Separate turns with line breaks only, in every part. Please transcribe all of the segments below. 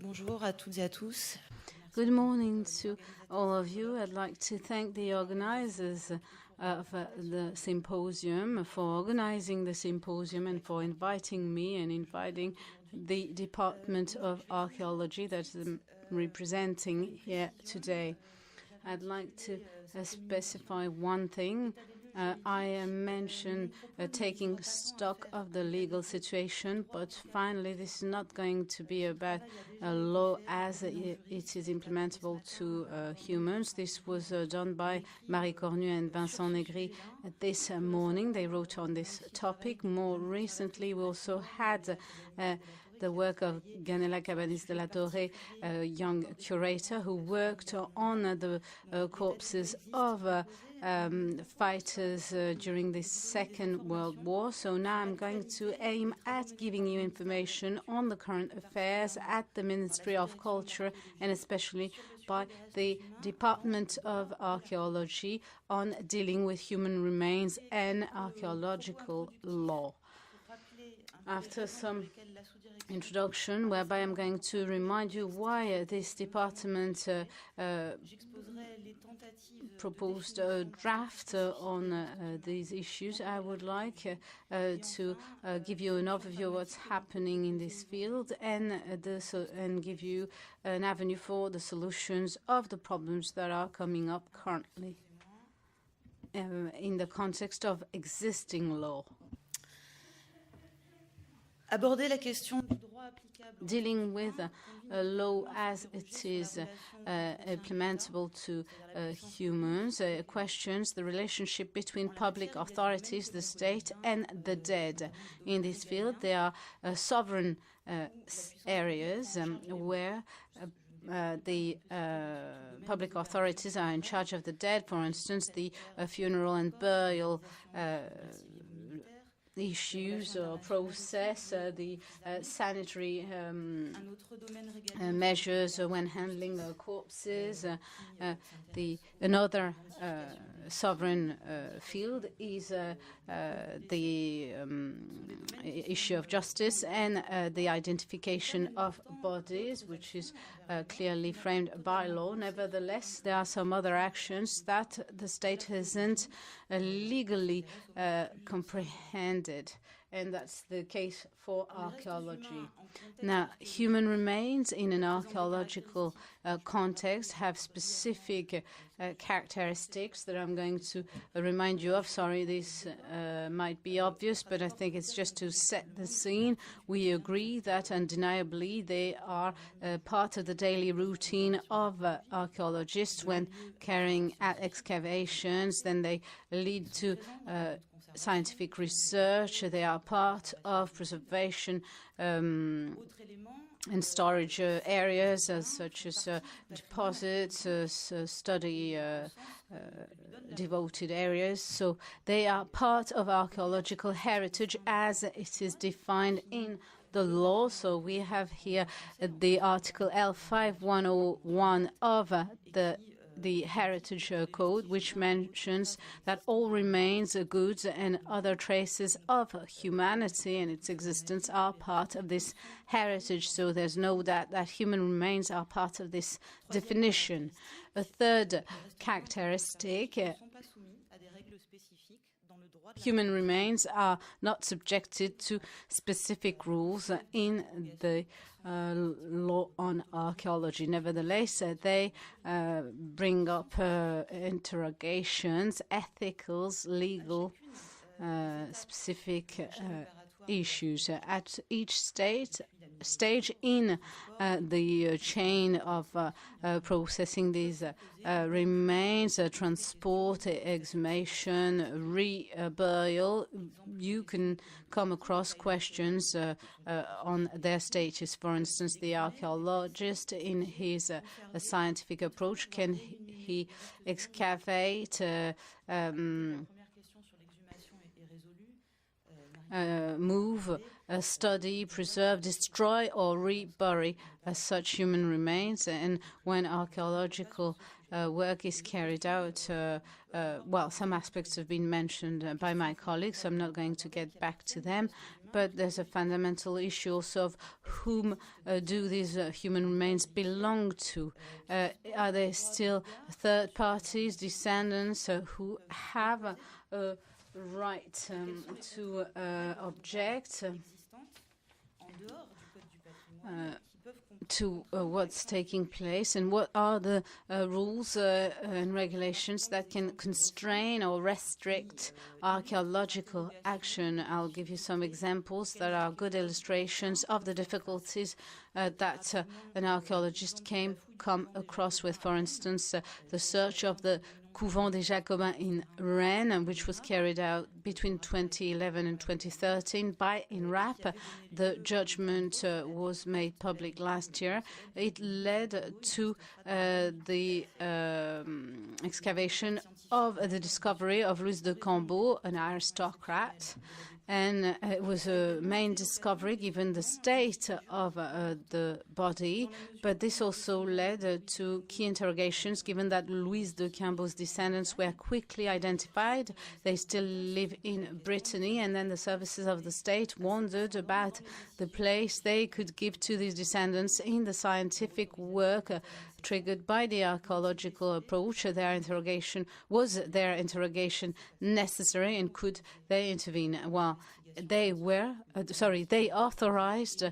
Bonjour à toutes et à tous.
Good morning to all of you. I'd like to thank the organizers of the symposium for organizing the symposium and for inviting me and inviting the Department of Archaeology that I'm representing here today. I'd like to specify one thing. I mentioned taking stock of the legal situation, but finally this is not going to be about a law as it is implementable to humans. This was done by Marie Cornu and Vincent Negri this morning. They wrote on this topic. More recently, we also had the work of Ganela Cabanis de la Torre, a young curator who worked on the corpses of fighters during the Second World War. So now I'm going to aim at giving you information on the current affairs at the Ministry of Culture and especially by the Department of Archaeology on dealing with human remains and archaeological law. After some introduction, whereby I'm going to remind you why this department proposed a draft on these issues, I would like to give you an overview of what's happening in this field and give you an avenue for the solutions of the problems that are coming up currently in the context of existing law.
Aborder la question du droit applicable.
Dealing with a law as it is implementable to humans questions the relationship between public authorities, the state, and the dead. In this field, there are sovereign areas where the public authorities are in charge of the dead. For instance, the funeral and burial issues or process, the sanitary measures when handling corpses. Another sovereign field is the issue of justice and the identification of bodies, which is clearly framed by law. Nevertheless, there are some other actions that the state hasn't legally comprehended, and that's the case for archaeology. Now, human remains in an archaeological context have specific characteristics that I'm going to remind you of. Sorry, this might be obvious, but I think it's just to set the scene. We agree that undeniably they are part of the daily routine of archaeologists when carrying out excavations. Then they lead to scientific research. They are part of preservation and storage areas such as deposits, study devoted areas. So they are part of archaeological heritage as it is defined in the law. So we have here the Article L5101 of the Heritage Code, which mentions that all remains, goods, and other traces of humanity and its existence are part of this heritage. So there's no doubt that human remains are part of this definition. A third characteristic, human remains are not subjected to specific rules in the law on archaeology. Nevertheless, they bring up interrogations, ethicals, legal, specific issues. At each stage in the chain of processing these remains, transport, exhumation, reburial, you can come across questions on their status. For instance, the archaeologist, in his scientific approach, can he excavate, move, study, preserve, destroy, or rebury such human remains? And when archaeological work is carried out. Well, some aspects have been mentioned by my colleagues, so I'm not going to get back to them. But there's a fundamental issue also of whom do these human remains belong to? Are they still third parties, descendants who have a right to object to what's taking place, and what are the rules and regulations that can constrain or restrict archaeological action? I'll give you some examples that are good illustrations of the difficulties that an archaeologist come across with. For instance, the search of the Couvent des Jacobins in Rennes, which was carried out between 2011 and 2013 by INRAP. The judgment was made public last year. It led to the excavation of the discovery of Louis de Cambo, an aristocrat. And it was a main discovery given the state of the body, but this also led to key interrogations given that Louise de Cambo's descendants were quickly identified. They still live in Brittany, and then the services of the state wondered about the place they could give to these descendants in the scientific work triggered by the archaeological approach. Was their interrogation necessary, and could they intervene? Well, they authorized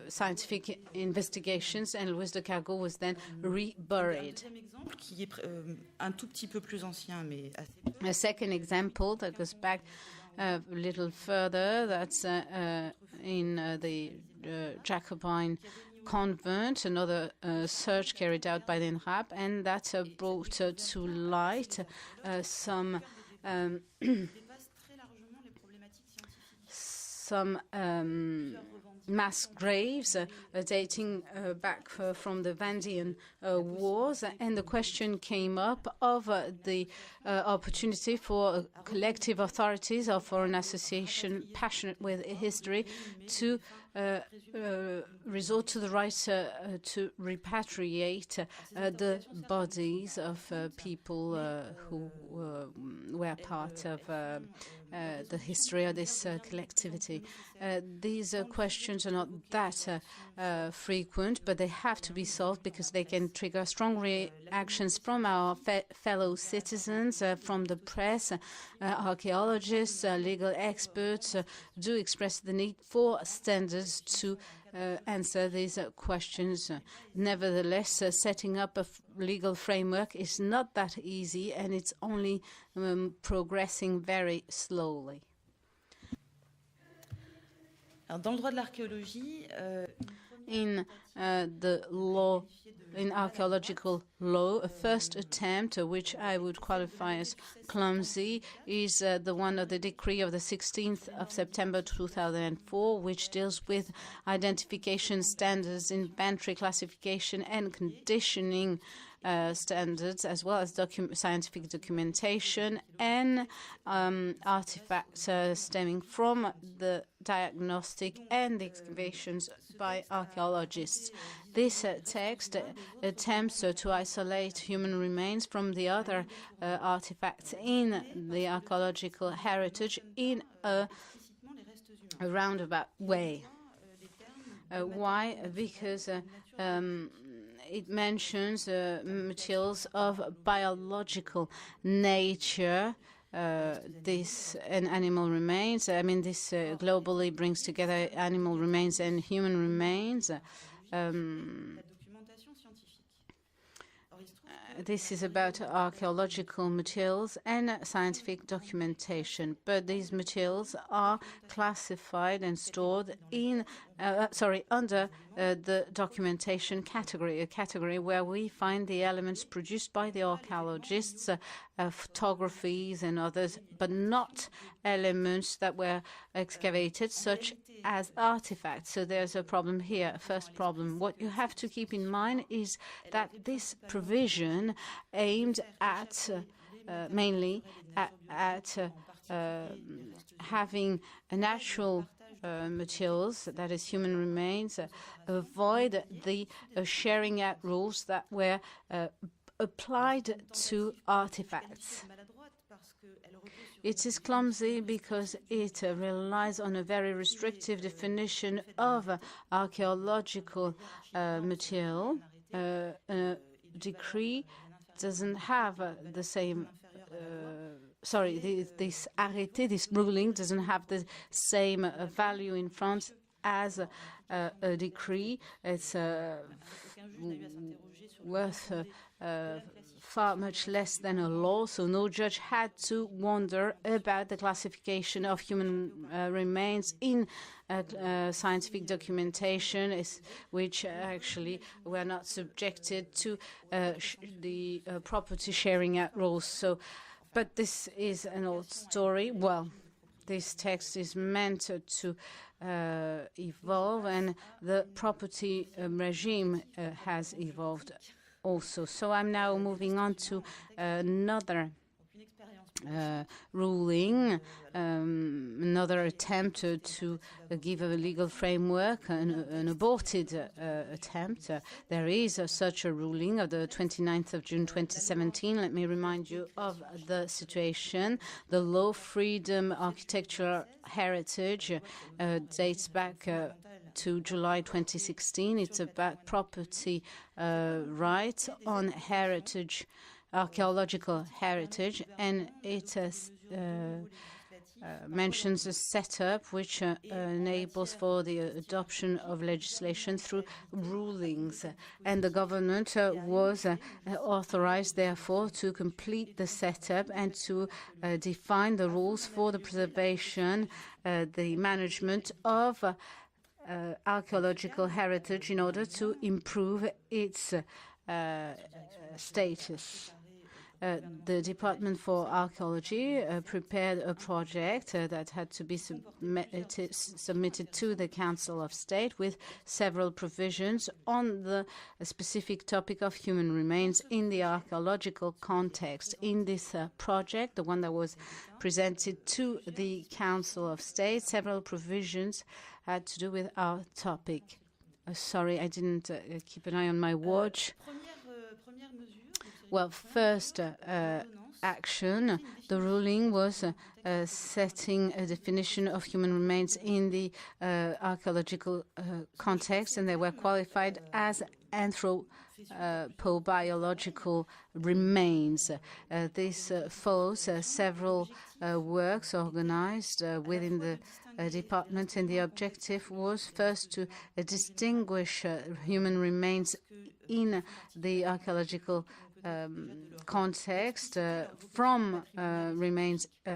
scientific investigations, and Louis de Cargo was then reburied. A second example that goes back a little further, that's in the Jacobin convent, another search carried out by the INRAP, and that brought to light some mass graves dating back from the Vandalian wars, and the question came up of the opportunity for collective authorities or for an association passionate with history to resort to the right to repatriate the bodies of people who were part of the history of this collectivity. These questions are not that frequent, but they have to be solved because they can trigger strong reactions from our fellow citizens, from the press. Archaeologists, legal experts do express the need for standards to answer these questions. Nevertheless, setting up a legal framework is not that easy, and it's only progressing very slowly.
Dans le droit de l'archéologie,
in the law, in archaeological law, a first attempt, which I would qualify as clumsy, is the one of the decree of the 16th of September 2004, which deals with identification standards, inventory classification, and conditioning standards, as well as scientific documentation and artifacts stemming from the diagnostic and the excavations by archaeologists. This text attempts to isolate human remains from the other artifacts in the archaeological heritage in a roundabout way. Why? Because it mentions materials of biological nature, this and animal remains. I mean, this globally brings together animal remains and human remains. This is about archaeological materials and scientific documentation, but these materials are classified and stored in, under the documentation category, a category where we find the elements produced by the archaeologists, photographies and others, but not elements that were excavated, such as artifacts. So there's a problem here. First problem, what you have to keep in mind is that this provision aimed at mainly at having a natural materials, that is human remains, avoid the sharing out rules that were applied to artifacts. It is clumsy because it relies on a very restrictive definition of archaeological material. A decree doesn't have the same this arrêté, this ruling, doesn't have the same value in France as a decree. It's worth far much less than a law, so no judge had to wonder about the classification of human remains in scientific documentation, which actually were not subjected to the property sharing out rules. So, but this is an old story. Well, this text is meant to evolve, and the property regime has evolved also. So I'm now moving on to another ruling, another attempt to give a legal framework, an aborted attempt. There is such a ruling of the 29th of June 2017. Let me remind you of the situation. The law freedom architectural heritage dates back to July 2016. It's about property rights on heritage, archaeological heritage, and it mentions a setup which enables for the adoption of legislation through rulings. And the government was authorized, therefore, to complete the setup and to define the rules for the preservation, the management of archaeological heritage in order to improve its status. The Department for Archaeology prepared a project that had to be submitted to the Council of State with several provisions on the specific topic of human remains in the archaeological context. In this project, the one that was presented to the Council of State, several provisions had to do with our topic. Sorry, I didn't keep an eye on my watch. Well, first action, the ruling was setting a definition of human remains in the archaeological context, and they were qualified as anthropobiological remains. This follows several works organized within the department, and the objective was first to distinguish human remains in the archaeological context from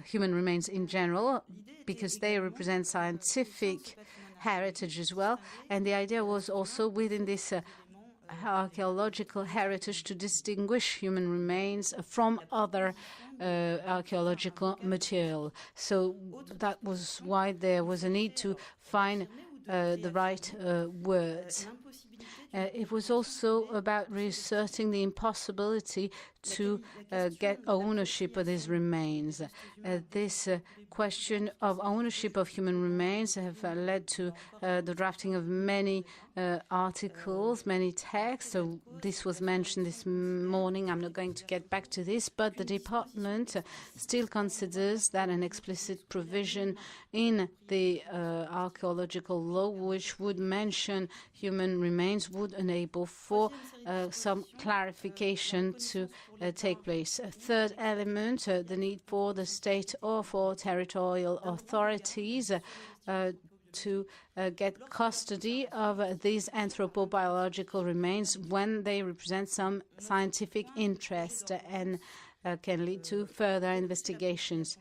human remains in general, because they represent scientific heritage as well. And the idea was also within this archaeological heritage to distinguish human remains from other archaeological material. So that was why there was a need to find the right words. It was also about reasserting the impossibility to get ownership of these remains. This question of ownership of human remains have led to the drafting of many articles, many texts. So this was mentioned this morning. I'm not going to get back to this, but the department still considers that an explicit provision in the archaeological law which would mention human remains would enable for some clarification to take place. A third element, the need for the state or for territorial authorities to get custody of these anthropobiological remains when they represent some scientific interest and can lead to further investigations.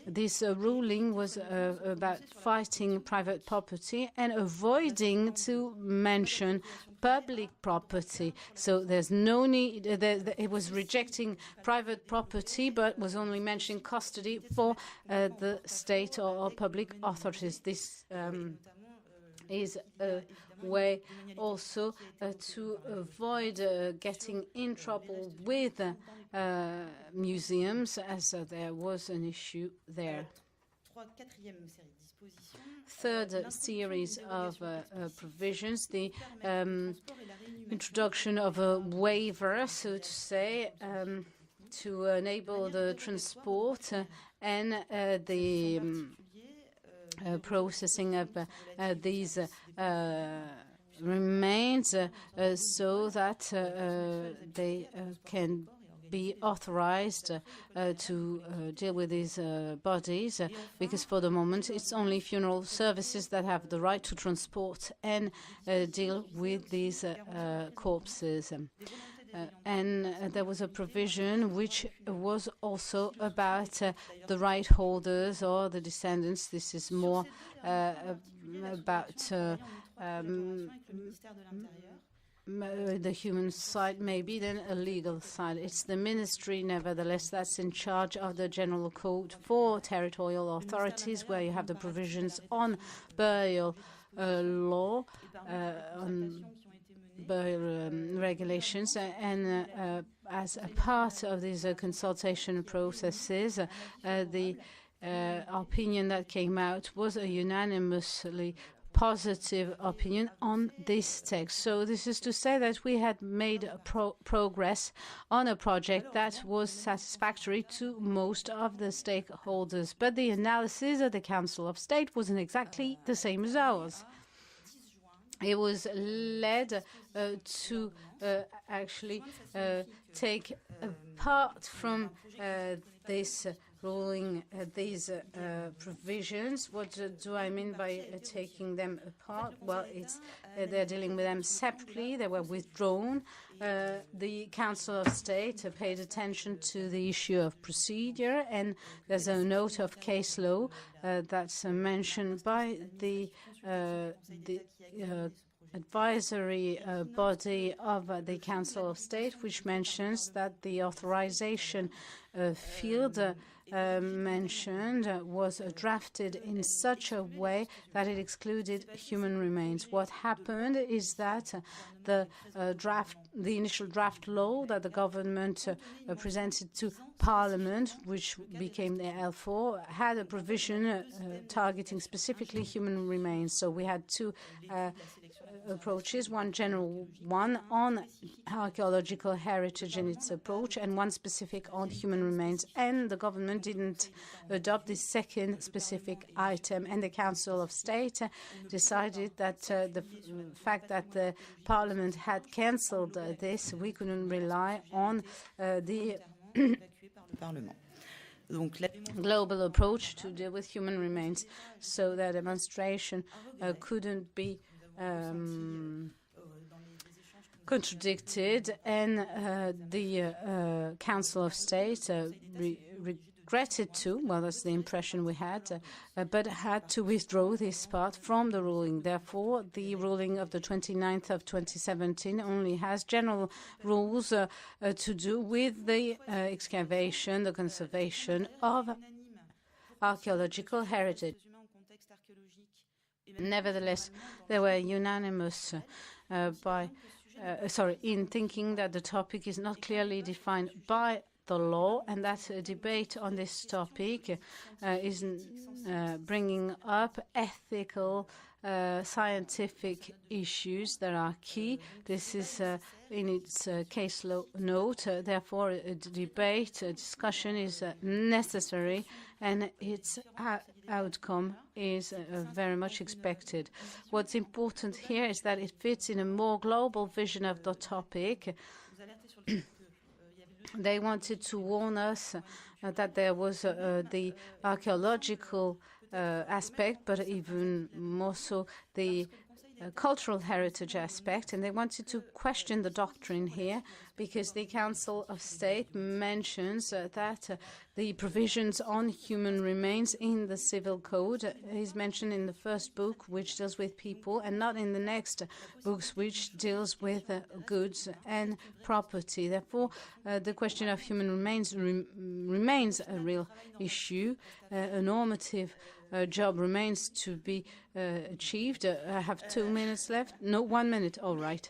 This ruling was about fighting private property and avoiding to mention public property. So there's no need, it was rejecting private property, but was only mentioning custody for the state or public authorities. This is a way also to avoid getting in trouble with museums, as there was an issue there. third series of provisions, the introduction of a waiver, so to say, to enable the transport and the processing of these remains so that they can be authorized to deal with these bodies, because for the moment it's only funeral services that have the right to transport and deal with these corpses. And there was a provision which was also about the right holders or the descendants. This is more about the human side maybe than a legal side. It's the ministry, nevertheless, that's in charge of the general code for territorial authorities, where you have the provisions on burial law, on burial regulations, and as a part of these consultation processes, the opinion that came out was a unanimously positive opinion on this text. So this is to say that we had made progress on a project that was satisfactory to most of the stakeholders. But the analysis of the Council of State wasn't exactly the same as ours. It was led to actually take apart from this ruling these provisions. What do I mean by taking them apart? Well, it's they're dealing with them separately. They were withdrawn. The Council of State paid attention to the issue of procedure, and there's a note of case law that's mentioned by the advisory body of the Council of State, which mentions that the authorization field mentioned was drafted in such a way that it excluded human remains. What happened is that the initial draft law that the government presented to Parliament, which became the L4, had a provision targeting specifically human remains. So we had two approaches, one general one on archaeological heritage and its approach, and one specific on human remains. And the government didn't adopt this second specific item, and the Council of State decided that the fact that the Parliament had cancelled this, we couldn't rely on the global approach to deal with human remains. So that demonstration couldn't be contradicted, and the Council of State regretted to, well, that's the impression we had, but had to withdraw this part from the ruling. Therefore, the ruling of the 29th of 2017 only has general rules to do with the excavation, the conservation of archaeological heritage. Nevertheless, they were unanimous in thinking that the topic is not clearly defined by the law, and that a debate on this topic is bringing up ethical, scientific issues that are key. This is in its case law note. Therefore, a debate, a discussion is necessary, and its outcome is very much expected. What's important here is that it fits in a more global vision of the topic. They wanted to warn us that there was the archaeological aspect, but even more so the cultural heritage aspect, and they wanted to question the doctrine here, because the Council of State mentions that the provisions on human remains in the Civil Code is mentioned in the first book, which deals with people, and not in the next books, which deals with goods and property. Therefore, the question of human remains remains a real issue. A normative job remains to be achieved. I have 2 minutes left. No, 1 minute. All right.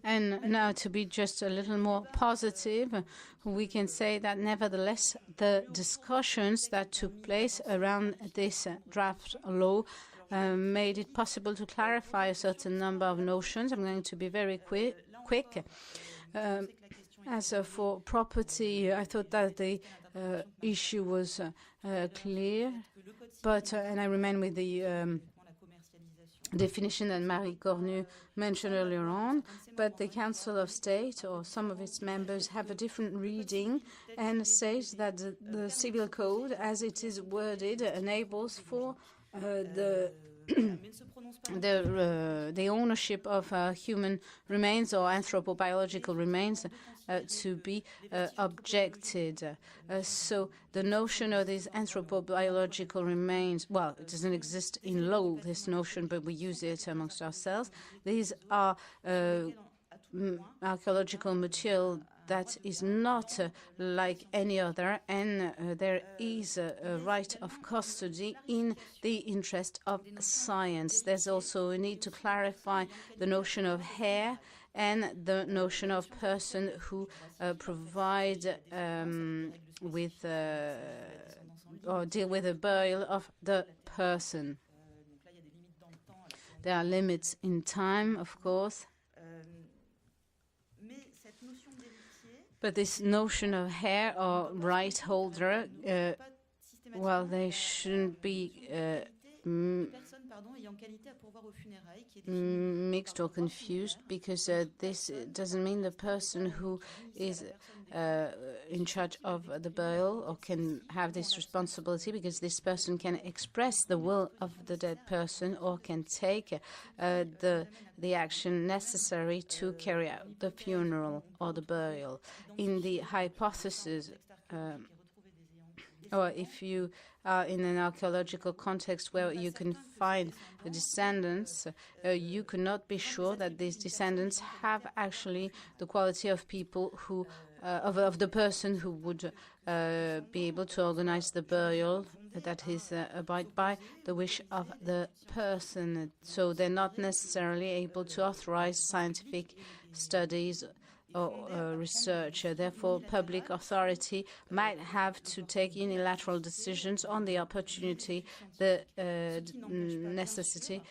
And now, to be just a little more positive, we can say that nevertheless, the discussions that took place around this draft law made it possible to clarify a certain number of notions. I'm going to be very quick. As for property, I thought that the issue was clear, but and I remain with the definition that Marie Cornu mentioned earlier on, but the Council of State or some of its members have a different reading and says that the civil code, as it is worded, enables for the ownership of human remains or anthropobiological remains to be objected. So the notion of these anthropobiological remains, well, it doesn't exist in law, this notion, but we use it amongst ourselves. These are archaeological material that is not like any other, and there is a right of custody in the interest of science. There's also a need to clarify the notion of heir and the notion of person who provide with or deal with the burial of the person. There are limits in time, of course. But this notion of heir or right holder, well, they shouldn't be mixed or confused, because this doesn't mean the person who is in charge of the burial or can have this responsibility, because this person can express the will of the dead person or can take the action necessary to carry out the funeral or the burial. In the hypothesis, or if you are in an archaeological context where you can find the descendants, you cannot be sure that these descendants have actually the quality of people who, of the person who would be able to organize the burial, that is, abide by the wish of the person. So they're not necessarily able to authorize scientific studies or research. Therefore, public authority might have to take unilateral decisions on the opportunity, the necessity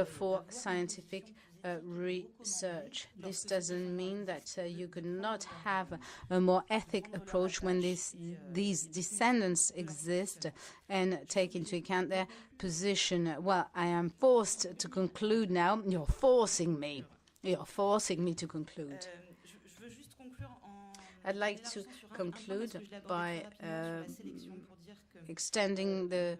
for scientific research. This doesn't mean that you could not have a more ethic approach when these descendants exist and take into account their position. Well, I am forced to conclude now. You're forcing me. You're forcing me to conclude. I'd like to conclude by extending the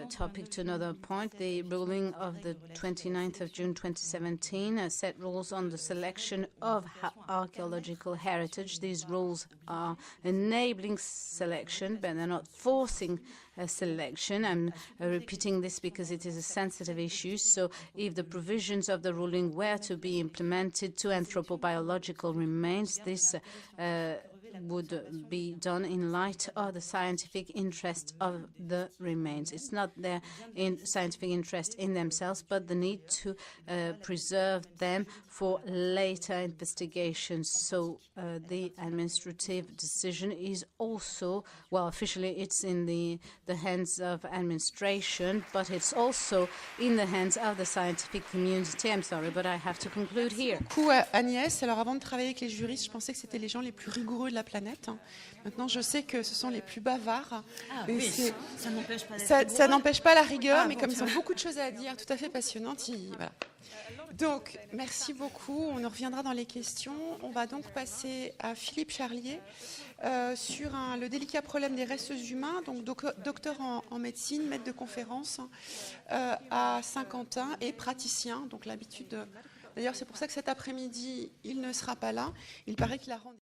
topic to another point. The ruling of the 29th of June 2017 set rules on the selection of archaeological heritage. These rules are enabling selection, but they're not forcing selection. I'm repeating this because it is a sensitive issue. So if the provisions of the ruling were to be implemented to anthropobiological remains, this would be done in light of the scientific interest of the remains. It's not their scientific interest in themselves, but the need to preserve them for later investigations. So the administrative decision is also, well, officially it's in the hands of administration, but it's also in the hands of the scientific community. I'm sorry, but I have to conclude here.
Merci beaucoup, Agnès. Alors, avant de travailler avec les juristes, je pensais que c'était les gens les plus rigoureux de la planète. Maintenant, je sais que ce sont les plus bavards.
Ah, oui, ça n'empêche pas
ça n'empêche pas la rigueur, mais comme ils ont beaucoup de choses à dire, tout à fait passionnantes, voilà. Donc, merci beaucoup. On en reviendra dans les questions. On va donc passer à Philippe Charlier sur le délicat problème des restes humains, donc docteur en médecine, maître de conférence à Saint-Quentin et praticien. Donc, l'habitude. D'ailleurs, c'est pour ça que cet après-midi, il ne sera pas là. Il paraît qu'il a rendu